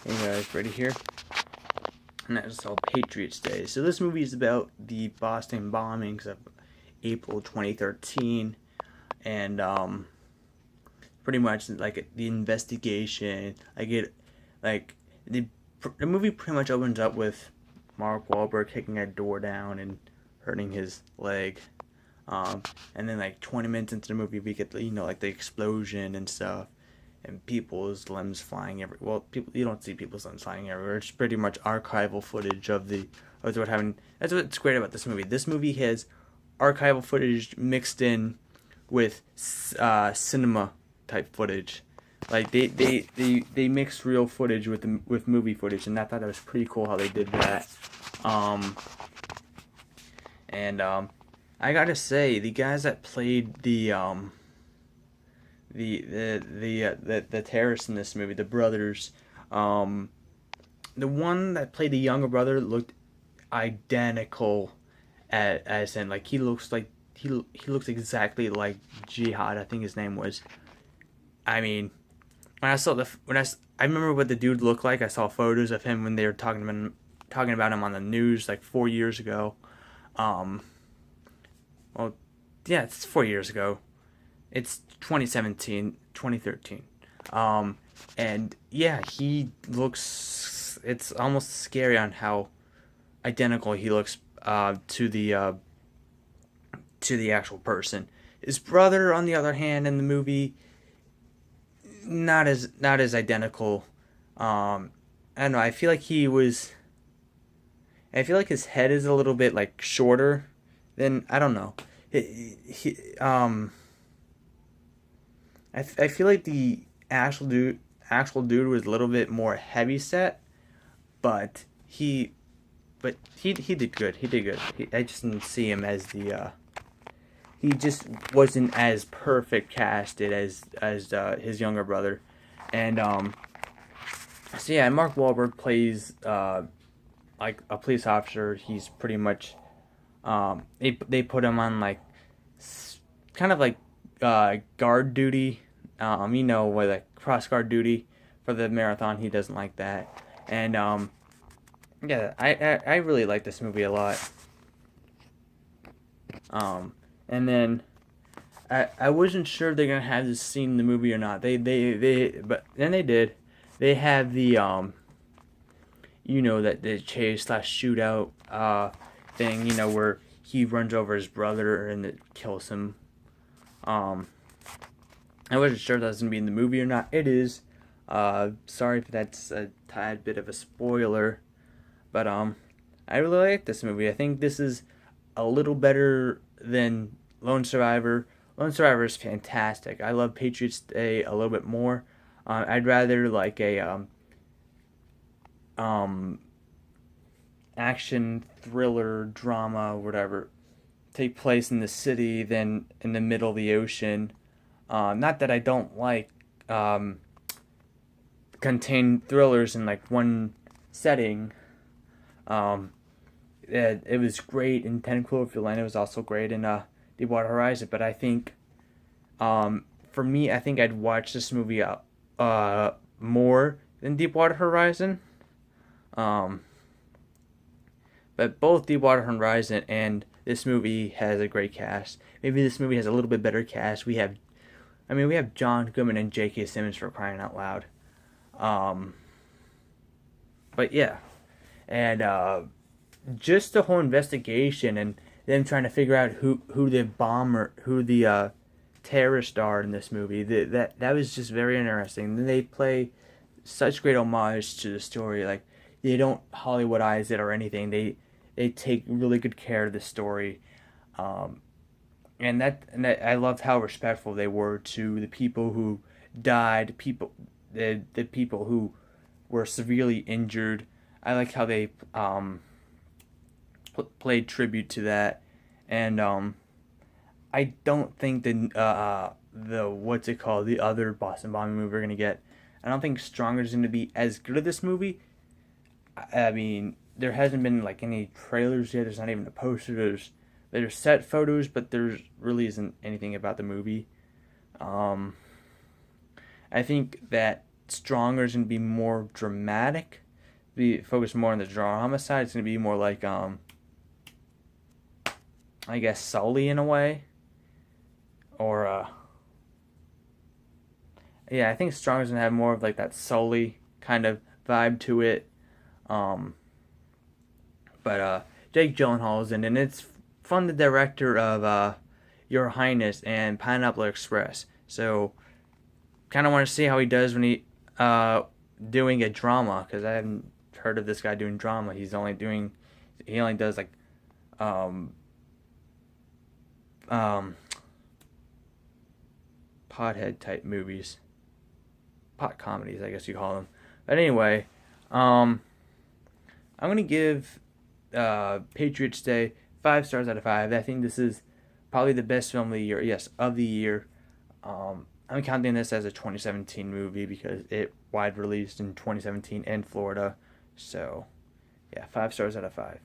Hey guys, ready here? And that's all Patriots Day. So this movie is about the Boston bombings of April 2013, and pretty much like the investigation. Like the movie pretty much opens up with Mark Wahlberg kicking a door down and hurting his leg. And then like 20 minutes into the movie, we get like the explosion and stuff, and people's limbs flying every. Well, people you don't see people's limbs flying everywhere. It's pretty much archival footage of what happened. That's what's great about this movie. This movie has archival footage mixed in with cinema type footage. Like they mix real footage with movie footage, and I thought that was pretty cool how they did that. Um, and I gotta say, the guys that played the terrorists in this movie, the brothers, um, the one that played the younger brother looked identical as in like he looks exactly like Jihad. I think his name was. I mean, when I saw I remember what the dude looked like. I saw photos of him when they were talking about him on the news like 4 years ago. Um, well, yeah, it's 4 years ago. It's 2017, 2013. And yeah, he looks. It's almost scary on how identical he looks to the actual person. His brother, on the other hand, in the movie, not as identical. I don't know. I feel like he was. I feel like his head is a little bit like shorter than I don't know. I feel like the actual dude was a little bit more heavy set, but he did good. He did good. I just didn't see him as the he just wasn't as perfect casted as his younger brother, and so yeah, Mark Wahlberg plays like a police officer. He's pretty much they put him on like kind of like guard duty. With like cross guard duty for the marathon. He doesn't like that, and yeah, I really like this movie a lot. And then I wasn't sure if they're gonna have this scene in the movie or not. But then they did. They have the that the chase slash shootout thing. Where he runs over his brother and it kills him. I wasn't sure if that was gonna be in the movie or not. It is. Sorry if that's a tad bit of a spoiler, but I really like this movie. I think this is a little better than Lone Survivor. Lone Survivor is fantastic. I love Patriots Day a little bit more. I'd rather like a action thriller drama, whatever, take place in the city than in the middle of the ocean. Not that I don't like contained thrillers in like one setting. It was great in 10 Cloverfield Lane. It was also great in Deepwater Horizon. But I think, for me, I think I'd watch this movie more than Deepwater Horizon. But both Deepwater Horizon and this movie has a great cast. Maybe this movie has a little bit better cast. We have John Goodman and J.K. Simmons, for crying out loud. But yeah, and just the whole investigation and them trying to figure out who the terrorists are in this movie. That was just very interesting. Then they play such great homage to the story. Like they don't Hollywoodize it or anything. They take really good care of the story. And that I loved how respectful they were to the people who died, the people who were severely injured. I like how they played tribute to that, and I don't think the what's it called, the other Boston bombing movie we're gonna get. I don't think Stronger is gonna be as good as this movie. I mean, there hasn't been like any trailers yet. There's not even a poster. There's set photos, but there really isn't anything about the movie. I think that Stronger is going to be more dramatic, be focused more on the drama side. It's going to be more like I guess Sully in a way, or yeah, I think Stronger's gonna have more of like that Sully kind of vibe to it. Um, but Jake Gyllenhaal's in, and it's from the director of Your Highness and Pineapple Express. So, kind of want to see how he does when he doing a drama, because I haven't heard of this guy doing drama. He only does like um um pothead type movies, pot comedies, I guess you call them. But anyway, um, I'm gonna give Patriots Day 5 stars out of 5. I think this is probably the best film of the year. Yes, of the year. I'm counting this as a 2017 movie because it wide released in 2017 in Florida. So, yeah, 5 stars out of 5.